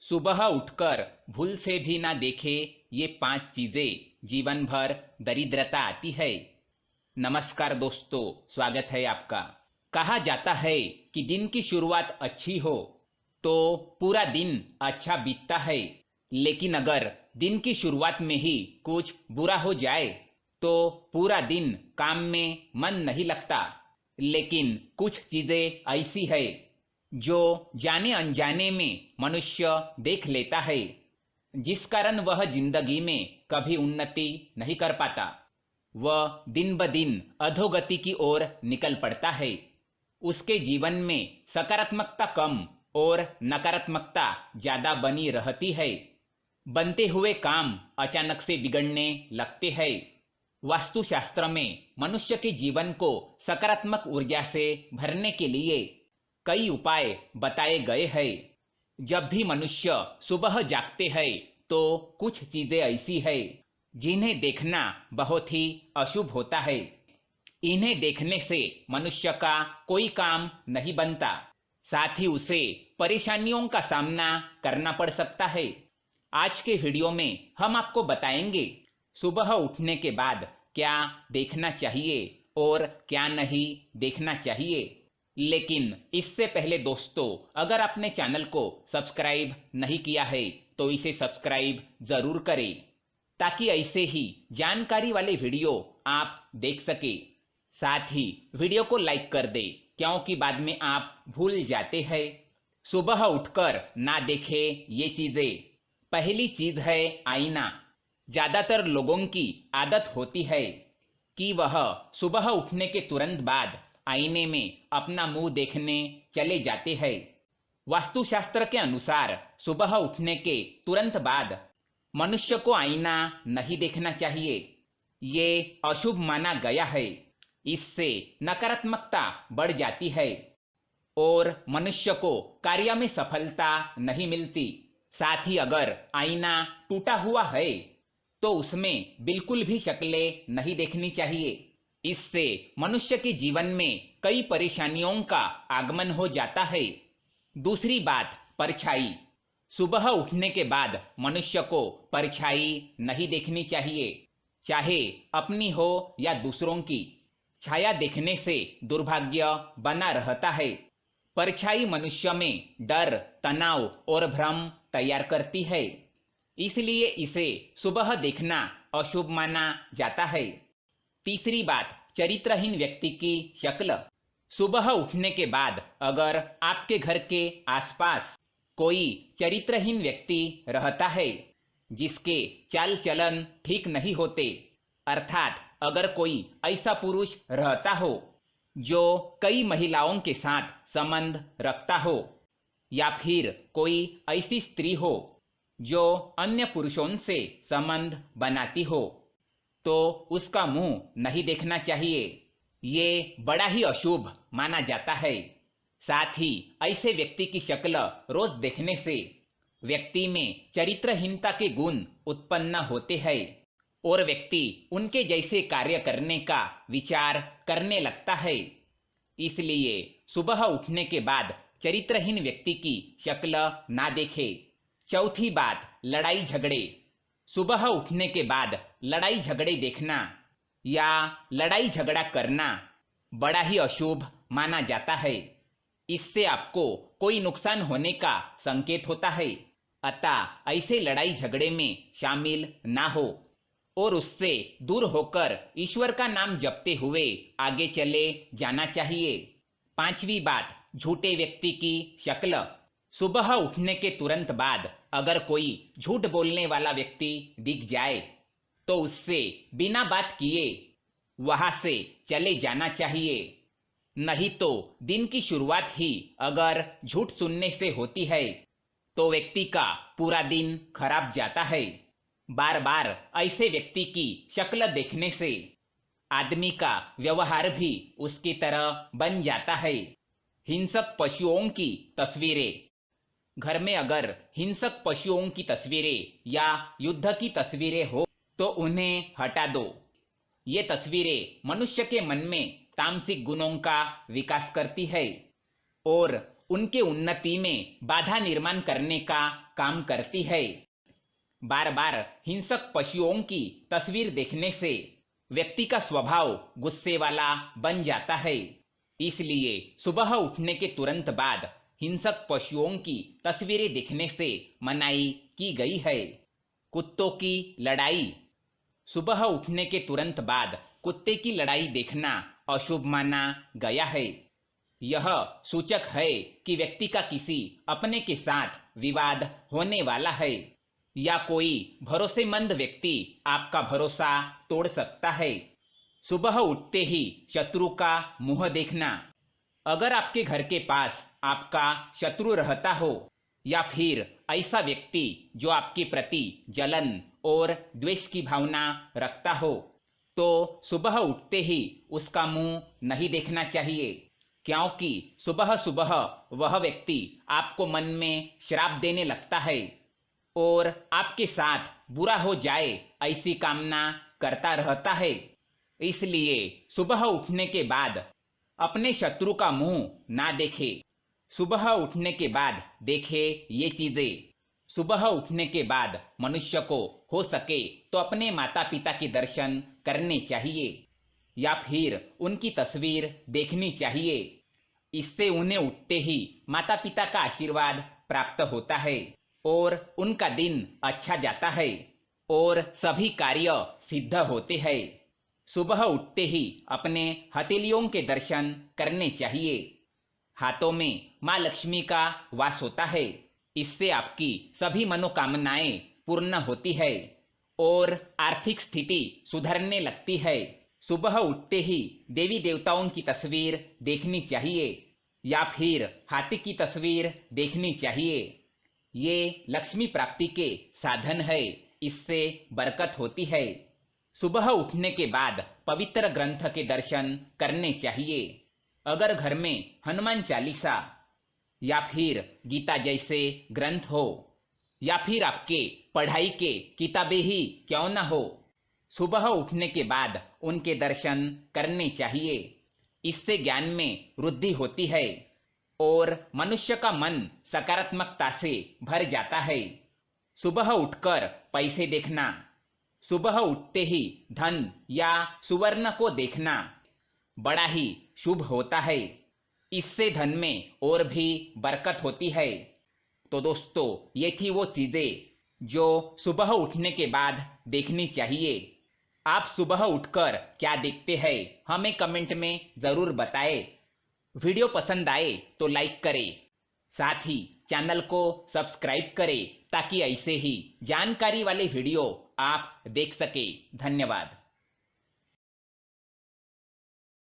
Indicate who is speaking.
Speaker 1: सुबह उठकर भूल से भी ना देखे ये 5 चीजें जीवन भर दरिद्रता आती है। नमस्कार दोस्तों, स्वागत है आपका। कहा जाता है कि दिन की शुरुआत अच्छी हो तो पूरा दिन अच्छा बीतता है, लेकिन अगर दिन की शुरुआत में ही कुछ बुरा हो जाए तो पूरा दिन काम में मन नहीं लगता। लेकिन कुछ चीजें ऐसी है जो जाने अनजाने में मनुष्य देख लेता है, जिस कारण वह जिंदगी में कभी उन्नति नहीं कर पाता। वह दिन ब दिन अधोगति की ओर निकल पड़ता है। उसके जीवन में सकारात्मकता कम और नकारात्मकता ज्यादा बनी रहती है। बनते हुए काम अचानक से बिगड़ने लगते हैं। वास्तुशास्त्र में मनुष्य के जीवन को सकारात्मक ऊर्जा से भरने के लिए कई उपाय बताए गए हैं। जब भी मनुष्य सुबह जागते हैं तो कुछ चीजें ऐसी है जिन्हें देखना बहुत ही अशुभ होता है। इन्हें देखने से मनुष्य का कोई काम नहीं बनता, साथ ही उसे परेशानियों का सामना करना पड़ सकता है। आज के वीडियो में हम आपको बताएंगे सुबह उठने के बाद क्या देखना चाहिए और क्या नहीं देखना चाहिए। लेकिन इससे पहले दोस्तों, अगर आपने चैनल को सब्सक्राइब नहीं किया है तो इसे सब्सक्राइब जरूर करें, ताकि ऐसे ही जानकारी वाले वीडियो आप देख सके। साथ ही वीडियो को लाइक कर दे, क्योंकि बाद में आप भूल जाते हैं। सुबह उठकर ना देखे ये चीजें। पहली चीज है आईना। ज्यादातर लोगों की आदत होती है कि वह सुबह उठने के तुरंत बाद आईने में अपना मुंह देखने चले जाते हैं। वास्तुशास्त्र के अनुसार सुबह उठने के तुरंत बाद मनुष्य को आईना नहीं देखना चाहिए। ये अशुभ माना गया है। इससे नकारात्मकता बढ़ जाती है और मनुष्य को कार्य में सफलता नहीं मिलती। साथ ही अगर आईना टूटा हुआ है तो उसमें बिल्कुल भी शक्लें नहीं देखनी चाहिए। इससे मनुष्य के जीवन में कई परेशानियों का आगमन हो जाता है। दूसरी बात, परछाई। सुबह उठने के बाद मनुष्य को परछाई नहीं देखनी चाहिए, चाहे अपनी हो या दूसरों की। छाया देखने से दुर्भाग्य बना रहता है। परछाई मनुष्य में डर, तनाव और भ्रम तैयार करती है, इसलिए इसे सुबह देखना अशुभ माना जाता है। तीसरी बात, चरित्रहीन व्यक्ति की शक्ल। सुबह उठने के बाद अगर आपके घर के आसपास कोई चरित्रहीन व्यक्ति रहता है जिसके चाल चलन ठीक नहीं होते, अर्थात अगर कोई ऐसा पुरुष रहता हो जो कई महिलाओं के साथ संबंध रखता हो, या फिर कोई ऐसी स्त्री हो जो अन्य पुरुषों से संबंध बनाती हो, तो उसका मुंह नहीं देखना चाहिए। ये बड़ा ही अशुभ माना जाता है। साथ ही ऐसे व्यक्ति की शक्ल रोज देखने से व्यक्ति में चरित्रहीनता के गुण उत्पन्न होते हैं और व्यक्ति उनके जैसे कार्य करने का विचार करने लगता है। इसलिए सुबह उठने के बाद चरित्रहीन व्यक्ति की शक्ल ना देखे। चौथी बात, लड़ाई झगड़े। सुबह उठने के बाद लड़ाई झगड़े देखना या लड़ाई झगड़ा करना बड़ा ही अशुभ माना जाता है। इससे आपको कोई नुकसान होने का संकेत होता है, अतः ऐसे लड़ाई झगड़े में शामिल ना हो और उससे दूर होकर ईश्वर का नाम जपते हुए आगे चले जाना चाहिए। पांचवी बात, झूठे व्यक्ति की शक्ल। सुबह उठने के तुरंत बाद अगर कोई झूठ बोलने वाला व्यक्ति दिख जाए तो उससे बिना बात किए वहां से चले जाना चाहिए। नहीं तो दिन की शुरुआत ही अगर झूठ सुनने से होती है तो व्यक्ति का पूरा दिन खराब जाता है। बार बार ऐसे व्यक्ति की शक्ल देखने से आदमी का व्यवहार भी उसकी तरह बन जाता है। हिंसक पशुओं की तस्वीरें। घर में अगर हिंसक पशुओं की तस्वीरें या युद्ध की तस्वीरें हो तो उन्हें हटा दो। ये तस्वीरें मनुष्य के मन में तामसिक गुणों का विकास करती है और उनके उन्नति में बाधा निर्माण करने का काम करती है। बार बार हिंसक पशुओं की तस्वीर देखने से व्यक्ति का स्वभाव गुस्से वाला बन जाता है। इसलिए सुबह उठने के तुरंत बाद हिंसक पशुओं की तस्वीरें देखने से मनाही की गई है। कुत्तों की लड़ाई। सुबह उठने के तुरंत बाद कुत्ते की लड़ाई देखना अशुभ माना गया है। यह सूचक है कि व्यक्ति का किसी अपने के साथ विवाद होने वाला है या कोई भरोसेमंद व्यक्ति आपका भरोसा तोड़ सकता है। सुबह उठते ही शत्रु का मुंह देखना। अगर आपके घर के पास आपका शत्रु रहता हो या फिर ऐसा व्यक्ति जो आपके प्रति जलन और द्वेष की भावना रखता हो, तो सुबह उठते ही उसका मुंह नहीं देखना चाहिए, क्योंकि सुबह सुबह वह व्यक्ति आपको मन में श्राप देने लगता है और आपके साथ बुरा हो जाए ऐसी कामना करता रहता है। इसलिए सुबह उठने के बाद अपने शत्रु का मुंह ना देखे। सुबह उठने के बाद देखे ये चीजें। सुबह उठने के बाद मनुष्य को हो सके तो अपने माता पिता के दर्शन करने चाहिए या फिर उनकी तस्वीर देखनी चाहिए। इससे उन्हें उठते ही माता पिता का आशीर्वाद प्राप्त होता है और उनका दिन अच्छा जाता है और सभी कार्य सिद्ध होते हैं। सुबह उठते ही अपने हथेलियों के दर्शन करने चाहिए। हाथों में माँ लक्ष्मी का वास होता है। इससे आपकी सभी मनोकामनाएं पूर्ण होती है और आर्थिक स्थिति सुधरने लगती है। सुबह उठते ही देवी देवताओं की तस्वीर देखनी चाहिए या फिर हाथी की तस्वीर देखनी चाहिए। ये लक्ष्मी प्राप्ति के साधन है, इससे बरकत होती है। सुबह उठने के बाद पवित्र ग्रंथ के दर्शन करने चाहिए। अगर घर में हनुमान चालीसा या फिर गीता जैसे ग्रंथ हो या फिर आपके पढ़ाई के किताबें ही क्यों ना हो, सुबह उठने के बाद उनके दर्शन करने चाहिए। इससे ज्ञान में वृद्धि होती है और मनुष्य का मन सकारात्मकता से भर जाता है। सुबह उठकर पैसे देखना। सुबह उठते ही धन या सुवर्ण को देखना बड़ा ही शुभ होता है। इससे धन में और भी बरकत होती है। तो दोस्तों, ये थी वो चीजें जो सुबह उठने के बाद देखनी चाहिए। आप सुबह उठकर क्या देखते हैं, हमें कमेंट में जरूर बताएं। वीडियो पसंद आए तो लाइक करें, साथ ही चैनल को सब्सक्राइब करें ताकि ऐसे ही जानकारी वाले वीडियो आप देख सके। धन्यवाद।